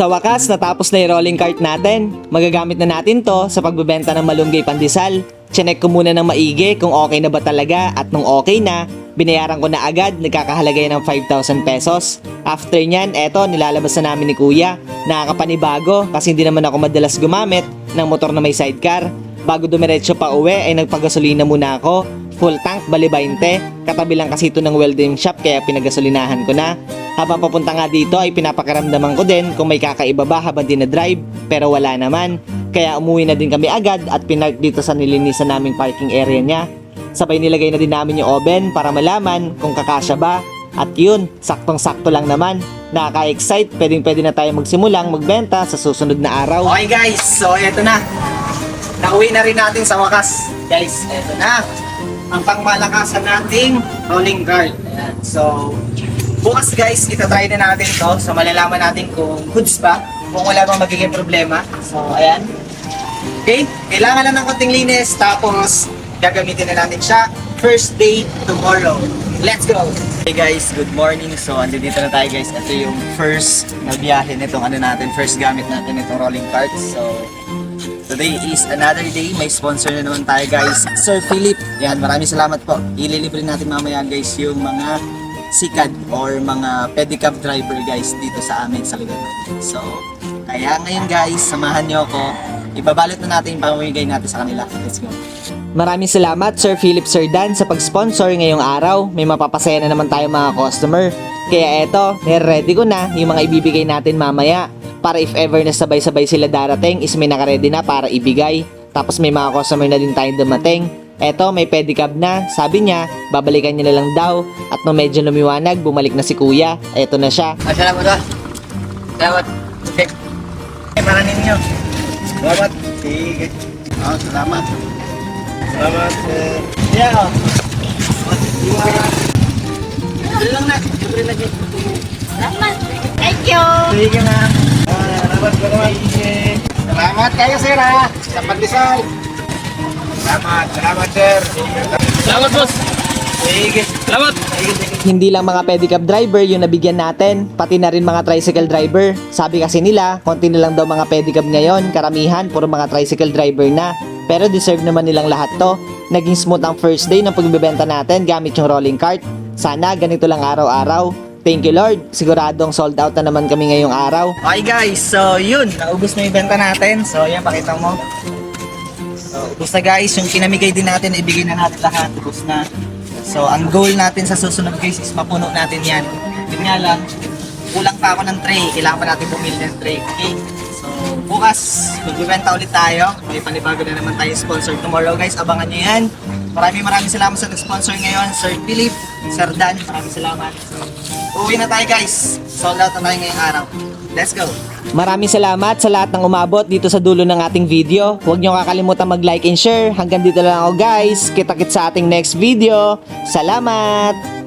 Sa wakas, natapos na yung rolling cart natin. Magagamit na natin to sa pagbebenta ng malunggay pandesal. Chinek ko muna ng maigi kung okay na ba talaga at nung okay na, binayaran ko na agad, nagkakahalaga yan ng 5,000 pesos. After nyan, eto, nilalabas na namin ni kuya. Nakakapanibago kasi hindi naman ako madalas gumamit ng motor na may sidecar. Bago dumiretso pa uwi ay nagpagasolina muna ako. Full tank, bali 20. Katabi lang kasi ito ng welding shop kaya pinagasolinahan ko na. Habang papunta nga dito ay pinapakiramdaman ko din kung may kakaiba ba habang dinadrive, pero wala naman. Kaya umuwi na din kami agad at pinark dito sa nilinisan naming parking area niya. Sabay nilagay na din namin yung oven para malaman kung kakasya ba. At yun, saktong-sakto lang naman. Nakaka-excite, pwedeng-pwede na tayo magsimulang magbenta sa susunod na araw. Okay guys, so eto na. Nauwi na rin natin sa wakas. Guys, eto na. Ang pangmalakasan nating rolling cart. Ayan. So, bukas guys, itatry na natin to. So, malalaman natin kung goods ba, kung wala bang magiging problema. So, ayan. Okay, kailangan lang ng konting linis. Tapos, gagamitin na natin siya. First day tomorrow. Let's go! Hey guys, good morning. So, andito na tayo guys. Ito yung first na biyahe nitong first gamit natin itong rolling cart. So, today is another day. May sponsor na naman tayo guys. Sir Philip. Yan, maraming salamat po. Ililibre natin mamaya guys yung mga sikad or mga pedicab driver guys dito sa amin sa lugar natin. So, kaya ngayon guys, samahan niyo ako. Ibabalot na natin yung pamamigay natin sa kanila. Let's go. Maraming salamat Sir Philip Sir Dan sa pag-sponsor ngayong araw. May mapapasaya na naman tayo mga customer. Kaya eto, nire-ready ko na yung mga ibibigay natin mamaya. Para if ever na sabay-sabay sila darating is may nakaredy na para ibigay. Tapos may mga customer na din tayong dumating. Eto, may pedicab na. Sabi niya, babalikan niya na lang daw. At nung medyo lumiwanag, bumalik na si kuya. Eto na siya. Salamat ba? Salamat. Okay. Para ninyo. Salamat. Sige. Salamat. Salamat. Yeah. Dali lang na. Libre lagi. Salamat. Thank you. Sige na. Salamat. Salamat kayo sir ha. Sa pagdisal. Salamat sir. Salamat boss. Sige. Salamat. Hindi lang mga pedicab driver yung nabigyan natin, pati na rin mga tricycle driver. Sabi kasi nila, konti na lang daw mga pedicab ngayon, karamihan puro mga tricycle driver na. Pero deserve naman nilang lahat to. Naging smooth ang first day ng pagbebenta natin gamit yung rolling cart. Sana ganito lang araw-araw. Thank you Lord, siguradong sold out na naman kami ngayong araw. Okay guys, so yun, naubos na yung benta natin. So yan, pakita mo. So ubos na guys, yung pinamigay din natin, ibigay na natin lahat. Ubos na. So ang goal natin sa susunod guys is mapuno natin yan. Yun nga lang, kulang pa ako ng tray. Kailangan pa natin bumili ng tray. Okay? So bukas, magbibenta ulit tayo. May panibago na naman tayo sponsor tomorrow guys. Abangan nyo yan. Maraming salamat sa nag-sponsor ngayon. Sir Philip, Sir Dan, maraming salamat. Uwi na tayo guys. Sold out na tayo ngayong araw. Let's go! Maraming salamat sa lahat ng umabot dito sa dulo ng ating video. Huwag niyo kakalimutan mag-like and share. Hanggang dito lang ako guys. Kita-kits sa ating next video. Salamat!